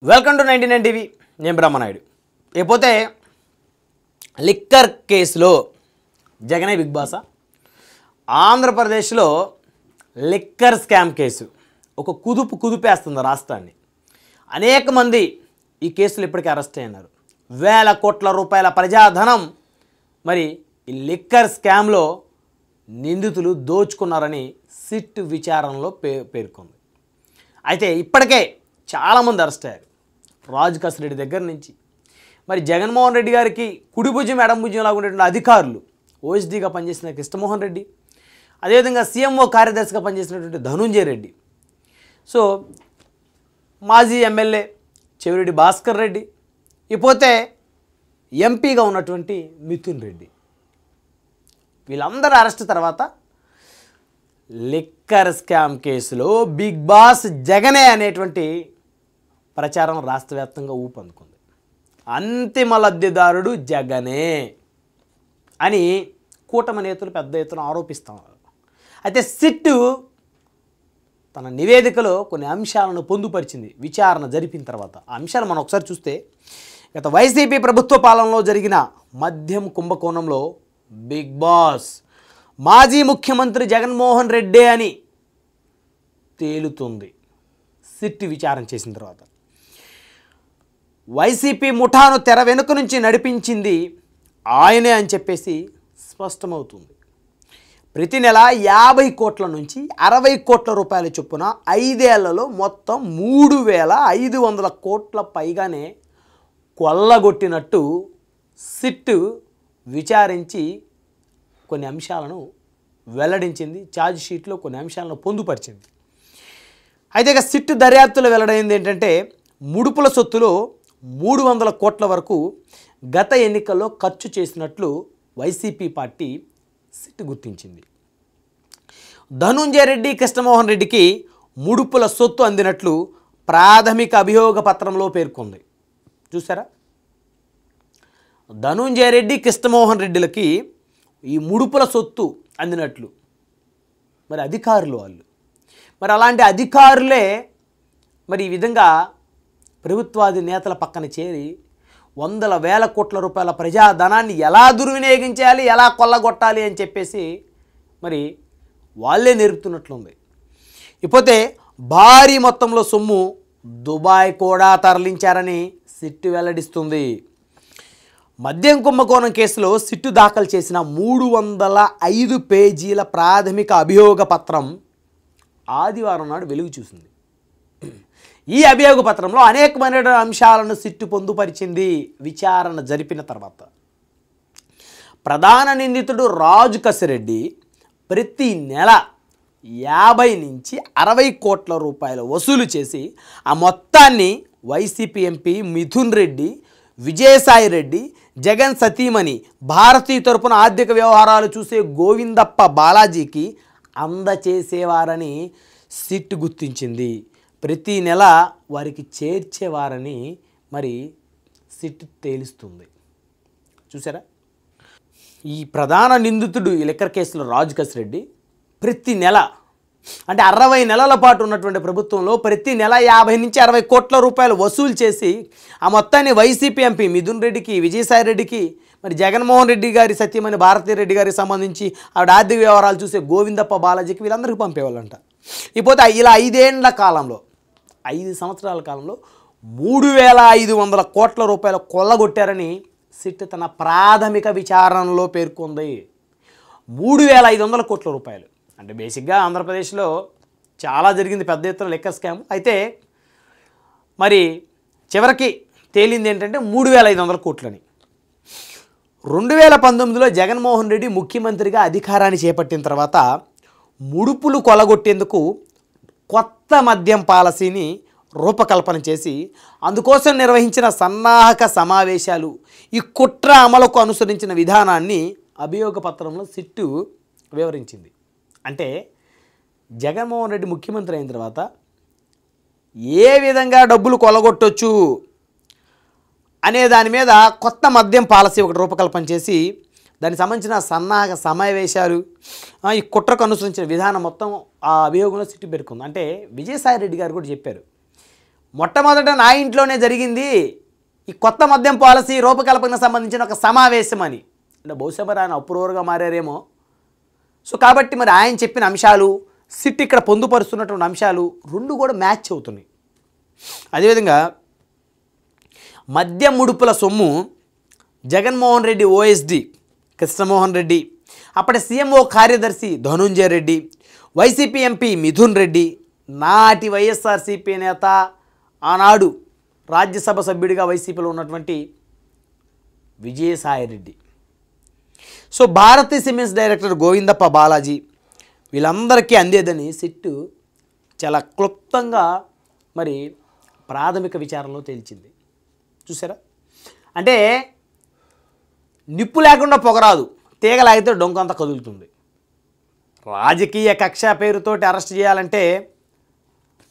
Welcome to 99 TV. నేను బ్రహ్మనాయుడు. లేకపోతే liquor కేసులో జగనే బిగ్ బాసా. ఆంధ్రప్రదేశ్లో లిక్కర్ స్కామ్ కేసు ఒక కుదిపేస్తుంది రాష్ట్రాన్ని. అనేక మంది ఈ కేసులు ఇప్పటికే అరెస్ట్ అయినారు. వేల కోట్ల రూపాయల ప్రజాధనం మరి ఈ లిక్కర్ స్కామ్లో నిందితులు దోచుకున్నారని సిట్ విచారణలో పేర్కొంది. అయితే ఇప్పటికే చాలామంది అరెస్ట్ అయ్యారు. రాజ్ కస్ రెడ్డి దగ్గర నుంచి మరి జగన్మోహన్ రెడ్డి గారికి కుడి భుజం ఎడం భుజం లాగా ఉండేటువంటి అధికారులు, ఓఎస్డీగా పనిచేసిన కృష్ణమోహన్ రెడ్డి, అదేవిధంగా సీఎంఓ కార్యదర్శిగా పనిచేసినటువంటి ధనుంజయ రెడ్డి, సో మాజీ ఎమ్మెల్యే చెవిరెడ్డి భాస్కర్ రెడ్డి, ఇకపోతే ఎంపీగా ఉన్నటువంటి మిథున్ రెడ్డి, వీళ్ళందరూ అరెస్ట్ తర్వాత లిక్కర్ స్కామ్ కేసులో బిగ్ బాస్ జగనే అనేటువంటి ప్రచారం రాష్ట్ర వ్యాప్తంగా ఊపందుకుంది. అంతిమ లబ్ధిదారుడు జగనే అని కూటమి నేతలు పెద్ద ఎత్తున ఆరోపిస్తున్నారు. అయితే సిట్ తన నివేదికలో కొన్ని అంశాలను పొందుపరిచింది విచారణ జరిపిన తర్వాత. ఆ అంశాలు మనం ఒకసారి చూస్తే, గత వైసీపీ ప్రభుత్వ పాలనలో జరిగిన మద్యం కుంభకోణంలో బిగ్ బాస్ మాజీ ముఖ్యమంత్రి జగన్మోహన్ రెడ్డి అని తేలుతుంది సిట్ విచారణ చేసిన తర్వాత. వైసీపీ ముఠాను తెర వెనుక నుంచి నడిపించింది ఆయనే అని చెప్పేసి స్పష్టమవుతుంది. ప్రతి నెల 50 కోట్ల నుంచి 60 కోట్ల రూపాయల చొప్పున 5 ఏళ్లలో మొత్తం 3,500 కోట్ల పైగానే కొల్లగొట్టినట్టు సిట్ విచారించి కొన్ని అంశాలను వెల్లడించింది. ఛార్జ్ షీట్లో కొన్ని అంశాలను పొందుపరిచింది. అయితే ఇక సిట్ దర్యాప్తులో వెల్లడైంది ఏంటంటే, ముడుపుల సొత్తులో 300 కోట్ల వరకు గత ఎన్నికల్లో ఖర్చు చేసినట్లు వైసీపీ పార్టీ సిట్ గుర్తించింది. ధనుంజయ రెడ్డి, కృష్ణమోహన్ రెడ్డికి ముడుపుల సొత్తు అందినట్లు ప్రాథమిక అభియోగ పత్రంలో పేర్కొంది. చూసారా, ధనుంజయ రెడ్డి, కృష్ణమోహన్ రెడ్డిలకి ఈ ముడుపుల సొత్తు అందినట్లు మరి అధికారులు వాళ్ళు. మరి అలాంటి అధికారులే మరి ఈ విధంగా ప్రభుత్వాది నేతల పక్కన చేరి వందల వేల కోట్ల రూపాయల ప్రజాధనాన్ని ఎలా దుర్వినియోగించాలి, ఎలా కొల్లగొట్టాలి అని చెప్పేసి మరి వాళ్ళే నేర్పుతున్నట్లుంది. ఇకపోతే భారీ మొత్తంలో సొమ్ము దుబాయ్ కూడా తరలించారని సిట్ వెల్లడిస్తుంది. మద్యం కుంభకోణం కేసులో సిట్టు దాఖలు చేసిన 305 పేజీల ప్రాథమిక అభియోగ పత్రం ఆదివారం నాడు వెలుగు చూసింది. ఈ అభియోగ పత్రంలో అనేకమైన అంశాలను సిట్టు పొందుపరిచింది విచారణ జరిపిన తర్వాత. ప్రధాన నిందితుడు రాజ్ కస్ రెడ్డి ప్రతి నెల 50 నుంచి 60 కోట్ల రూపాయలు వసూలు చేసి ఆ మొత్తాన్ని వైసీపీ ఎంపీ మిథున్ రెడ్డి, విజయసాయి రెడ్డి, జగన్ సతీమణి భారతీ తరపున ఆర్థిక వ్యవహారాలు చూసే గోవిందప్ప బాలాజీకి అందచేసేవారని సిట్ గుర్తించింది. ప్రతి నెల వారికి చేర్చేవారని మరి సిట్ తేలుస్తుంది. చూసారా, ఈ ప్రధాన నిందితుడు ఈ లిక్కర్ కేసులో రాజ్ కస్ రెడ్డి ప్రతి నెల అంటే 60 నెలల పాటు ఉన్నటువంటి ప్రభుత్వంలో ప్రతి నెల 50 నుంచి 60 కోట్ల రూపాయలు వసూలు చేసి ఆ మొత్తాన్ని వైసీపీ ఎంపీ మిథున్ రెడ్డికి, విజయసాయి రెడ్డికి, మరి జగన్మోహన్ రెడ్డి గారి సత్యమణి భారతీ రెడ్డి గారికి సంబంధించి ఆవిడ ఆర్థిక వ్యవహారాలు చూసే గోవిందప్ప బాలాజీకి వీళ్ళందరికీ పంపేవాళ్ళంట. ఇకపోతే ఇలా 5 సంవత్సరాల కాలంలో 3,500 కోట్ల రూపాయలు కొల్లగొట్టారని సిట్ తన ప్రాథమిక విచారణలో పేర్కొంది. 3,500 కోట్ల రూపాయలు అంటే బేసిక్గా ఆంధ్రప్రదేశ్లో చాలా జరిగింది పెద్ద ఎత్తున లిక్కర్ స్కామ్. అయితే మరి చివరికి తేలింది ఏంటంటే 3,500 కోట్లని. 2019లో జగన్మోహన్ రెడ్డి ముఖ్యమంత్రిగా అధికారాన్ని చేపట్టిన తర్వాత ముడుపులు కొల్లగొట్టేందుకు కొత్త మద్యం పాలసీని రూపకల్పన చేసి అందుకోసం నిర్వహించిన సన్నాహక సమావేశాలు, ఈ కుట్ర అమలుకు అనుసరించిన విధానాన్ని అభియోగ పత్రంలో సిట్టు వివరించింది. అంటే జగన్మోహన్ రెడ్డి ముఖ్యమంత్రి అయిన తర్వాత ఏ విధంగా డబ్బులు కొల్లగొట్టొచ్చు అనే దాని మీద కొత్త మద్యం పాలసీ ఒకటి రూపకల్పన చేసి దానికి సంబంధించిన సన్నాహక సమావేశాలు, ఈ కుట్రకు అనుసరించిన విధానం మొత్తం ఆ అభియోగంలో సిట్టు పేర్కొంది. అంటే విజయసాయి రెడ్డి గారు కూడా చెప్పారు, మొట్టమొదట నా ఇంట్లోనే జరిగింది ఈ కొత్త మద్యం పాలసీ రూపకల్పనకు సంబంధించిన ఒక సమావేశం అని. అంటే బహుశా మరి ఆయన అప్రూవర్గా మారారేమో. సో కాబట్టి మరి ఆయన చెప్పిన అంశాలు, సిట్ ఇక్కడ పొందుపరుస్తున్నటువంటి అంశాలు రెండు కూడా మ్యాచ్ అవుతున్నాయి. అదేవిధంగా మద్యం ముడుపుల సొమ్ము జగన్మోహన్ రెడ్డి ఓఎస్డి కృష్ణమోహన్ రెడ్డి, అప్పటి సీఎంఓ కార్యదర్శి ధనుంజయ రెడ్డి, వైసీపీ ఎంపీ మిథున్ రెడ్డి, నాటి వైఎస్ఆర్సీపీ నేత ఆనాడు రాజ్యసభ సభ్యుడిగా వైసీపీలో ఉన్నటువంటి Vijayasai Reddy, so Bharathi cements director Govindappa Balaji, వీళ్ళందరికీ అందేదని సిట్టు చాలా క్లుప్తంగా మరి ప్రాథమిక విచారణలో తేల్చింది. చూసారా, అంటే నిప్పు లేకుండా పొగరాదు, తీగలాగితే డొంకంతా కదులుతుంది. రాజకీయ కక్ష పేరుతోటి అరెస్ట్ చేయాలంటే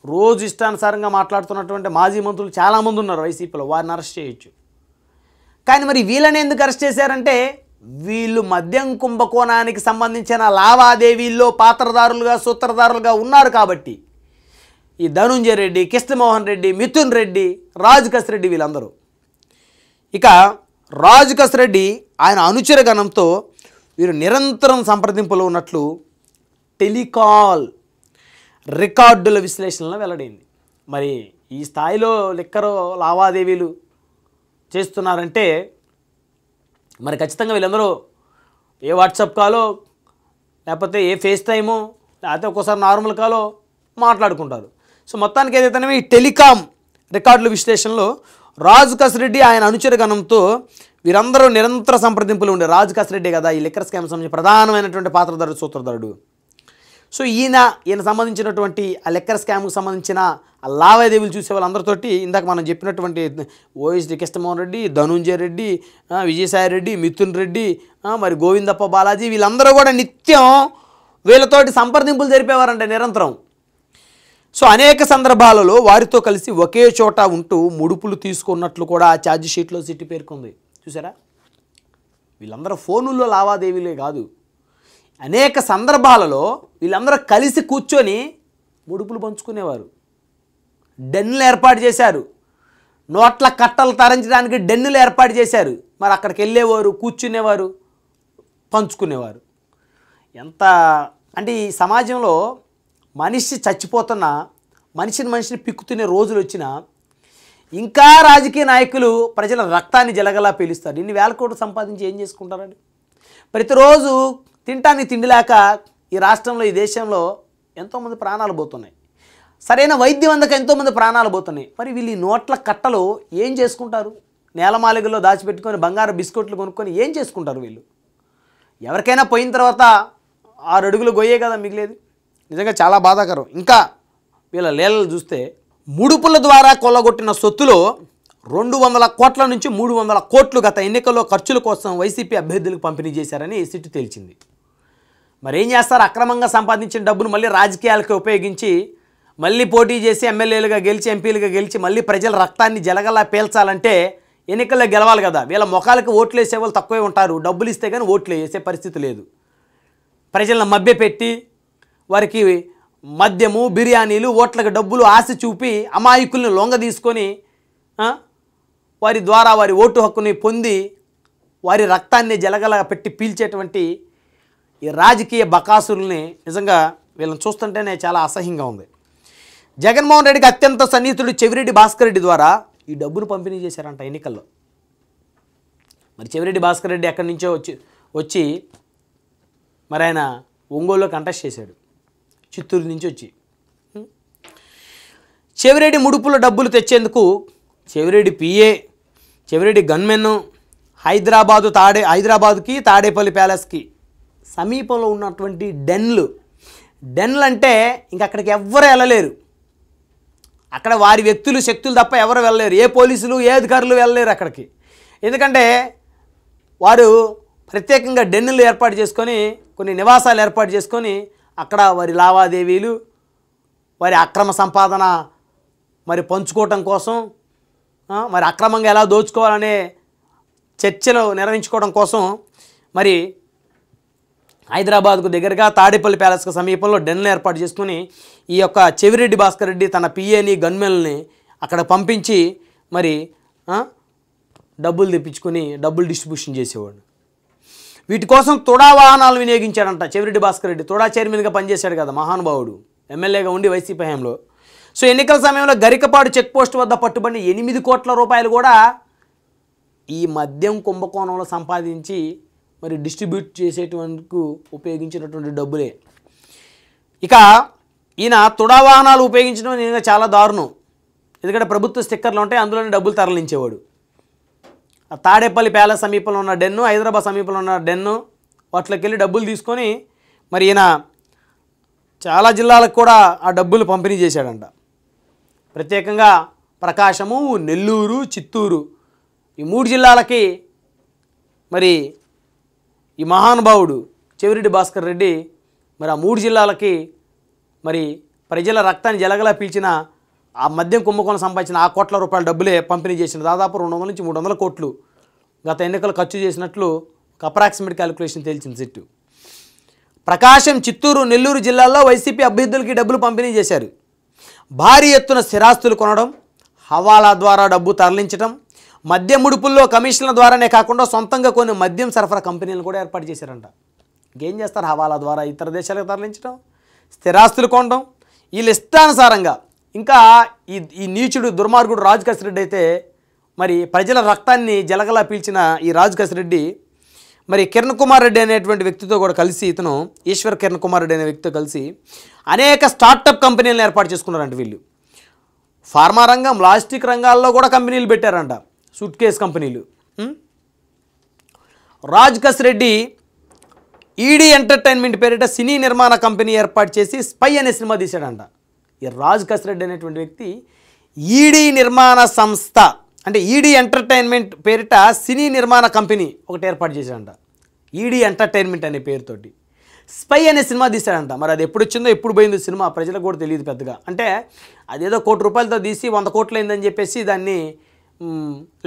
రోజు ఇష్టానుసారంగా మాట్లాడుతున్నటువంటి మాజీ మంత్రులు చాలామంది ఉన్నారు వైసీపీలో, వారిని అరెస్ట్ చేయొచ్చు. కానీ మరి వీళ్ళని ఎందుకు అరెస్ట్ చేశారంటే వీళ్ళు మద్యం కుంభకోణానికి సంబంధించిన లావాదేవీల్లో పాత్రదారులుగా సూత్రధారులుగా ఉన్నారు కాబట్టి ఈ ధనుంజయ రెడ్డి, కృష్ణమోహన్ రెడ్డి, మిథున్ రెడ్డి, రాజు కసిరెడ్డి వీళ్ళందరూ. ఇక రాజు కసిరెడ్డి ఆయన అనుచర గణంతో వీరు నిరంతరం సంప్రదింపులో ఉన్నట్లు టెలికాల్ రికార్డుల విశ్లేషణలో వెల్లడైంది. మరి ఈ స్థాయిలో లిక్కర్ లావాదేవీలు చేస్తున్నారంటే మరి ఖచ్చితంగా వీళ్ళందరూ ఏ వాట్సాప్ కాలో లేకపోతే ఏ ఫేస్ టైమో లేకపోతే ఒక్కోసారి నార్మల్ కాలో మాట్లాడుకుంటారు. సో మొత్తానికి ఏదైతేనే ఈ టెలికాం రికార్డుల విశ్లేషణలో రాజు కసిరెడ్డి ఆయన అనుచర గణంతో వీరందరూ నిరంతర సంప్రదింపులు ఉండే. రాజు కసిరెడ్డి కదా ఈ లిక్కర్ స్కామ్ సంబంధించి ప్రధానమైనటువంటి పాత్రధారుడు, సూత్రధారుడు. సో ఈయన సంబంధించినటువంటి ఆ లిక్కర్ స్కామ్కి సంబంధించిన ఆ లావాదేవీలు చూసే వాళ్ళందరితోటి ఇందాక మనం చెప్పినటువంటి ఓఎస్డి కృష్ణమోహన్ రెడ్డి, ధనుంజయ రెడ్డి, విజయసాయి రెడ్డి, మిథున్ రెడ్డి, మరి గోవిందప్ప బాలాజీ వీళ్ళందరూ కూడా నిత్యం వీళ్ళతోటి సంప్రదింపులు జరిపేవారంట నిరంతరం. సో అనేక సందర్భాలలో వారితో కలిసి ఒకే చోట ఉంటూ ముడుపులు తీసుకున్నట్లు కూడా ఆ ఛార్జ్ షీట్లో సిట్టి పేర్కొంది. చూసారా, వీళ్ళందరూ ఫోనుల్లో లావాదేవీలే కాదు, అనేక సందర్భాలలో వీళ్ళందరూ కలిసి కూర్చొని ముడుపులు పంచుకునేవారు. డెన్నులు ఏర్పాటు చేశారు, నోట్ల కట్టలు తరించడానికి డెన్నులు ఏర్పాటు చేశారు. మరి అక్కడికి వెళ్ళేవారు, కూర్చునేవారు, పంచుకునేవారు. ఎంత అంటే ఈ సమాజంలో మనిషి చచ్చిపోతున్నా, మనిషిని పిక్కుతునే రోజులు వచ్చినా ఇంకా రాజకీయ నాయకులు ప్రజల రక్తాన్ని జలగలా పీలుస్తారు. ఇన్ని వేల కోట్లు సంపాదించి ఏం చేసుకుంటారండి? ప్రతిరోజు తింటానికి తిండి లేక ఈ రాష్ట్రంలో, ఈ దేశంలో ఎంతోమంది ప్రాణాలు పోతున్నాయి. సరైన వైద్యం అందక ఎంతోమంది ప్రాణాలు పోతున్నాయి. మరి వీళ్ళు ఈ నోట్ల కట్టలు ఏం చేసుకుంటారు? నేలమాలిగల్లో దాచిపెట్టుకొని బంగారు బిస్కెట్లు కొనుక్కొని ఏం చేసుకుంటారు వీళ్ళు? ఎవరికైనా పోయిన తర్వాత 6 అడుగులు గొయ్యే కదా మిగిలేది. నిజంగా చాలా బాధాకరం. ఇంకా వీళ్ళ లీలలు చూస్తే ముడుపుల ద్వారా కొల్లగొట్టిన సొత్తులో 200 కోట్ల నుంచి 300 కోట్లు గత ఎన్నికల్లో ఖర్చుల కోసం వైసీపీ అభ్యర్థులకు పంపిణీ చేశారని సిట్టు తేల్చింది. మరి ఏం చేస్తారు? అక్రమంగా సంపాదించిన డబ్బును మళ్ళీ రాజకీయాలకు ఉపయోగించి మళ్ళీ పోటీ చేసి ఎమ్మెల్యేలుగా గెలిచి, ఎంపీలుగా గెలిచి మళ్ళీ ప్రజల రక్తాన్ని జలగలా పీల్చాలంటే ఎన్నికల్లో గెలవాలి కదా. వీళ్ళ ముఖాలకు ఓట్లు వేసే వాళ్ళు తక్కువే ఉంటారు. డబ్బులు ఇస్తే కానీ ఓట్లు వేసే పరిస్థితి లేదు. ప్రజలను మభ్యపెట్టి వారికి మద్యము, బిర్యానీలు, ఓట్లకు డబ్బులు ఆశ చూపి అమాయకుల్ని లొంగ తీసుకొని వారి ద్వారా వారి ఓటు హక్కుని పొంది వారి రక్తాన్ని జలగల పెట్టి పీల్చేటువంటి ఈ రాజకీయ బకాసుల్ని నిజంగా వీళ్ళని చూస్తుంటేనే చాలా అసహ్యంగా ఉంది. జగన్మోహన్ రెడ్డికి అత్యంత సన్నిహితుడు చెవిరెడ్డి భాస్కర్ రెడ్డి ద్వారా ఈ డబ్బును పంపిణీ చేశారంట ఎన్నికల్లో. మరి చెవిరెడ్డి భాస్కర్ రెడ్డి ఎక్కడి నుంచో వచ్చి మరి ఆయన ఒంగోలులో కంటెస్ట్ చేశాడు, చిత్తూరు నుంచి వచ్చి. చెవిరెడ్డి ముడుపుల డబ్బులు తెచ్చేందుకు చెవిరెడ్డి పిఏ, చెవిరెడ్డి గన్మెన్ హైదరాబాదుకి తాడేపల్లి ప్యాలెస్కి సమీపంలో ఉన్నటువంటి డెన్లు అంటే ఇంక అక్కడికి ఎవ్వరు వెళ్ళలేరు. అక్కడ వారి వ్యక్తులు, శక్తులు తప్ప ఎవరు వెళ్ళలేరు. ఏ పోలీసులు, ఏ అధికారులు వెళ్ళలేరు అక్కడికి. ఎందుకంటే వారు ప్రత్యేకంగా డెన్నులు ఏర్పాటు చేసుకొని, కొన్ని నివాసాలు ఏర్పాటు చేసుకొని అక్కడ వారి లావాదేవీలు, వారి అక్రమ సంపాదన మరి పంచుకోవటం కోసం, మరి అక్రమంగా ఎలా దోచుకోవాలనే చర్చలు నిర్వహించుకోవడం కోసం మరి హైదరాబాద్కు దగ్గరగా తాడేపల్లి ప్యాలెస్కు సమీపంలో డెన్లు ఏర్పాటు చేసుకుని ఈ యొక్క చెవిరెడ్డి భాస్కర్ రెడ్డి తన పిఏని, గన్మెన్ని అక్కడ పంపించి మరి డబ్బులు తెప్పించుకొని డబ్బులు డిస్ట్రిబ్యూషన్ చేసేవాడు. వీటి కోసం తుడా వాహనాలు వినియోగించాడంట చెవిరెడ్డి భాస్కర్ రెడ్డి. తుడా చైర్మన్గా పనిచేశాడు కదా మహానుభావుడు, ఎమ్మెల్యేగా ఉండి వైసీపీ హయాంలో. సో ఎన్నికల సమయంలో గరికపాడు చెక్ పోస్ట్ వద్ద పట్టుబడిన 8 కోట్ల రూపాయలు కూడా ఈ మద్యం కుంభకోణంలో సంపాదించి మరి డిస్ట్రిబ్యూట్ చేసేటందుకు ఉపయోగించినటువంటి డబ్బులే. ఇక ఈయన తుడా వాహనాలు ఉపయోగించడం నిజంగా చాలా దారుణం. ఎందుకంటే ప్రభుత్వ స్టిక్కర్లు ఉంటాయి, అందులోనే డబ్బులు తరలించేవాడు. తాడేపల్లి ప్యాలెస్ సమీపంలో ఉన్న డెన్ను, హైదరాబాద్ సమీపంలో ఉన్న డెన్ను, వాటిలోకి వెళ్ళి డబ్బులు తీసుకొని మరి ఈయన చాలా జిల్లాలకు కూడా ఆ డబ్బులు పంపిణీ చేశాడంట. ప్రత్యేకంగా ప్రకాశము, నెల్లూరు, చిత్తూరు ఈ 3 జిల్లాలకి మరి ఈ మహానుభావుడు చెవిరెడ్డి భాస్కర్ రెడ్డి మరి ఆ 3 జిల్లాలకి మరి ప్రజల రక్తాన్ని జలగలా పీల్చిన ఆ మద్యం కుంభకోణం సంపాదించిన ఆ కోట్ల రూపాయల డబ్బులే పంపిణీ చేసిన దాదాపు 200 నుంచి 300 కోట్లు గత ఎన్నికలు ఖర్చు చేసినట్లు ఒక అప్రాక్సిమేట్ క్యాలిక్యులేషన్ తేల్చింది సిట్టు. ప్రకాశం, చిత్తూరు, నెల్లూరు జిల్లాల్లో వైసీపీ అభ్యర్థులకి డబ్బులు పంపిణీ చేశారు. భారీ ఎత్తున స్థిరాస్తులు కొనడం, హవాలా ద్వారా డబ్బు తరలించడం, మద్యం ముడుపుల్లో కమిషన్ల ద్వారానే కాకుండా సొంతంగా కొన్ని మద్యం సరఫరా కంపెనీలను కూడా ఏర్పాటు చేశారంట. ఇంకేం చేస్తారు? హవాలా ద్వారా ఇతర దేశాలకు తరలించడం, స్థిరాస్తులు కొనడం, వీళ్ళ ఇష్టానుసారంగా. ఇంకా ఈ నీచుడు దుర్మార్గుడు రాజు కసిరెడ్డి అయితే మరి ప్రజల రక్తాన్ని జలగలా పీల్చిన ఈ రాజు కసిరెడ్డి మరి కిరణ్ కుమార్ రెడ్డి అనేటువంటి వ్యక్తితో కూడా కలిసి, ఇతను ఈశ్వర్ కిరణ్ కుమార్ రెడ్డి అనే వ్యక్తితో కలిసి అనేక స్టార్టప్ కంపెనీలను ఏర్పాటు చేసుకున్నారంట వీళ్ళు. ఫార్మా రంగం, లాజిస్టిక్ రంగాల్లో కూడా కంపెనీలు పెట్టారంట, సూట్ కేస్ కంపెనీలు. రాజ్ కసిరెడ్డి ఈడీ ఎంటర్టైన్మెంట్ పేరిట సినీ నిర్మాణ కంపెనీ ఏర్పాటు చేసి స్పై అనే సినిమా తీశాడంట. ఈ రాజ్ కసిరెడ్డి అనేటువంటి వ్యక్తి ఈడీ నిర్మాణ సంస్థ అంటే ఈడీ ఎంటర్టైన్మెంట్ పేరిట సినీ నిర్మాణ కంపెనీ ఒకటి ఏర్పాటు చేశాడంట. ఈడీ ఎంటర్టైన్మెంట్ అనే పేరుతోటి స్పై అనే సినిమా తీశాడంట. మరి అది ఎప్పుడు వచ్చిందో ఎప్పుడు పోయిందో సినిమా ప్రజలకు కూడా తెలియదు పెద్దగా. అంటే అదేదో ₹1 కోటి తీసి 100 కోట్లు అయిందని చెప్పేసి దాన్ని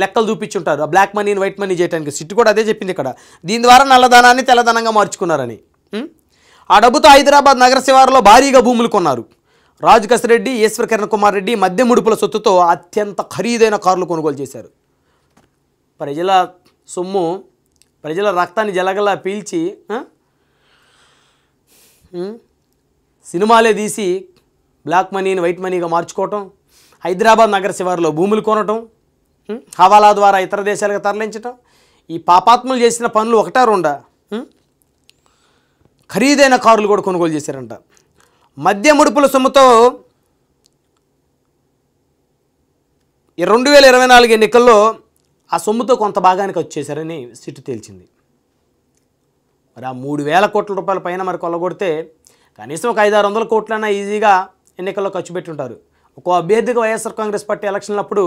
లెక్కలు చూపించుంటారు, ఆ బ్లాక్ మనీని వైట్ మనీ చేయడానికి. సిట్టు కూడా అదే చెప్పింది ఇక్కడ. దీని ద్వారా నల్లధనాన్ని తెల్లధనంగా మార్చుకున్నారని. ఆ డబ్బుతో హైదరాబాద్ నగర శివారులో భారీగా భూములు కొన్నారు. రాజు కసిరెడ్డి, ఈశ్వర్ కిరణ్ కుమార్ రెడ్డి మద్యం ముడుపుల సొత్తుతో అత్యంత ఖరీదైన కార్లు కొనుగోలు చేశారు. ప్రజల సొమ్ము, ప్రజల రక్తాన్ని జలగలా పీల్చి సినిమాలే తీసి బ్లాక్ మనీని వైట్ మనీగా మార్చుకోవటం, హైదరాబాద్ నగర శివారులో భూములు కొనటం, హవాలా ద్వారా ఇతర దేశాలకు తరలించటం, ఈ పాపాత్ములు చేసిన పనులు ఒకటా రెండా? ఖరీదైన కార్లు కూడా కొనుగోలు చేశారంట. మద్య ముడుపుల సొమ్ముతో 2024 ఎన్నికల్లో ఆ సొమ్ముతో కొంత భాగానికి వచ్చేశారని సిట్టు తేల్చింది. మరి ఆ 3,000 కోట్ల రూపాయల పైన మరి కొల్లగొడితే కనీసం ఒక 500-600 కోట్లైనా ఈజీగా ఎన్నికల్లో ఖర్చు పెట్టుంటారు. ఒక్కో అభ్యర్థికి వైఎస్ఆర్ కాంగ్రెస్ పార్టీ ఎలక్షన్లప్పుడు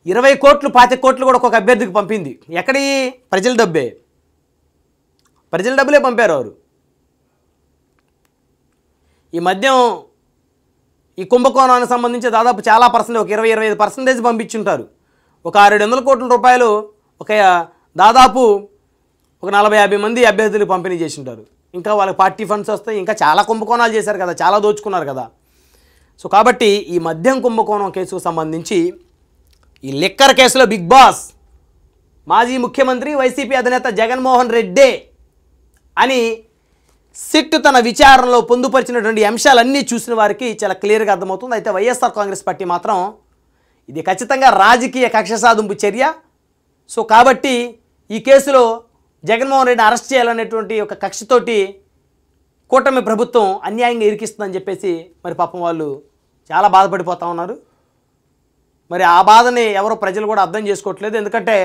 20 కోట్లు 25 కోట్లు కూడా ఒక్కొక్క అభ్యర్థికి పంపింది. ఎక్కడి? ప్రజల డబ్బే, ప్రజల డబ్బులే పంపారు వారు. ఈ మద్యం ఈ కుంభకోణానికి సంబంధించి దాదాపు చాలా పర్సెంట్, ఒక 20-25% పంపించుంటారు. ఒక 600 కోట్ల రూపాయలు ఒక దాదాపు ఒక 40-50 మంది అభ్యర్థులకు పంపిణీ చేసి ఉంటారు. ఇంకా వాళ్ళకి పార్టీ ఫండ్స్ వస్తాయి, ఇంకా చాలా కుంభకోణాలు చేశారు కదా, చాలా దోచుకున్నారు కదా. సో కాబట్టి ఈ మద్యం కుంభకోణం కేసుకు సంబంధించి ఈ లిక్కర్ కేసులో బిగ్ బాస్ మాజీ ముఖ్యమంత్రి వైసీపీ అధినేత జగన్మోహన్ రెడ్డే అని సిట్ తన విచారణలో పొందుపరిచినటువంటి అంశాలన్నీ చూసిన వారికి చాలా క్లియర్గా అర్థమవుతుంది. అయితే వైఎస్ఆర్ కాంగ్రెస్ పార్టీ మాత్రం ఇది ఖచ్చితంగా రాజకీయ కక్ష సాధింపు చర్య. సో కాబట్టి ఈ కేసులో జగన్మోహన్ రెడ్డిని అరెస్ట్ చేయాలనేటువంటి ఒక కక్షతోటి కూటమి ప్రభుత్వం అన్యాయంగా ఇరికిస్తుందని చెప్పేసి మరి పాపం వాళ్ళు చాలా బాధపడిపోతూ ఉన్నారు. మరి ఆ బాధని ఎవరో ప్రజలు కూడా అర్థం చేసుకోవట్లేదు. ఎందుకంటే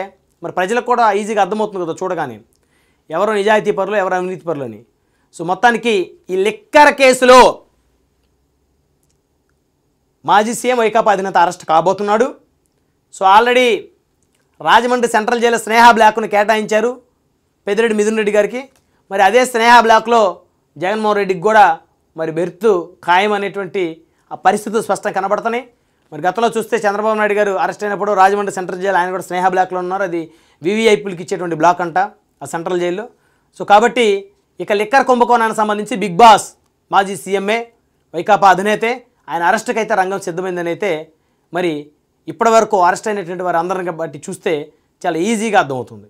మరి ప్రజలకు కూడా ఈజీగా అర్థమవుతుంది కదా చూడగానే ఎవరో నిజాయితీ పరులు, ఎవరు అవినీతి పరులు అని. సో మొత్తానికి ఈ లిక్కర్ కేసులో మాజీ సీఎం వైకాపా అధినేత అరెస్ట్ కాబోతున్నాడు. So already Rajahmundry central jail Sneha బ్లాక్ను కేటాయించారు పెద్దిరెడ్డి మిథున్ రెడ్డి గారికి. మరి అదే స్నేహ బ్లాక్లో జగన్మోహన్ రెడ్డికి కూడా మరి బెర్తు ఖాయం అనేటువంటి ఆ పరిస్థితులు స్పష్టంగా కనబడుతున్నాయి. మరి గతంలో చూస్తే చంద్రబాబు నాయుడు గారు అరెస్ట్ అయినప్పుడు రాజమండ్రి సెంట్రల్ జైలు ఆయన కూడా స్నేహ బ్లాక్లో ఉన్నారు. అది వివిఐపీలకు ఇచ్చేటువంటి బ్లాక్ అంట ఆ సెంట్రల్ జైల్లో. సో కాబట్టి ఇక లిక్కర్ కుంభకోణానికి సంబంధించి బిగ్ బాస్ మాజీ సీఎంఏ వైకాపా అధినేతే ఆయన అరెస్టుకి అయితే రంగం సిద్ధమైందని అయితే మరి ఇప్పటి వరకు అరెస్ట్ అయినటువంటి వారు అందరిని బట్టి చూస్తే చాలా ఈజీగా అర్థమవుతుంది.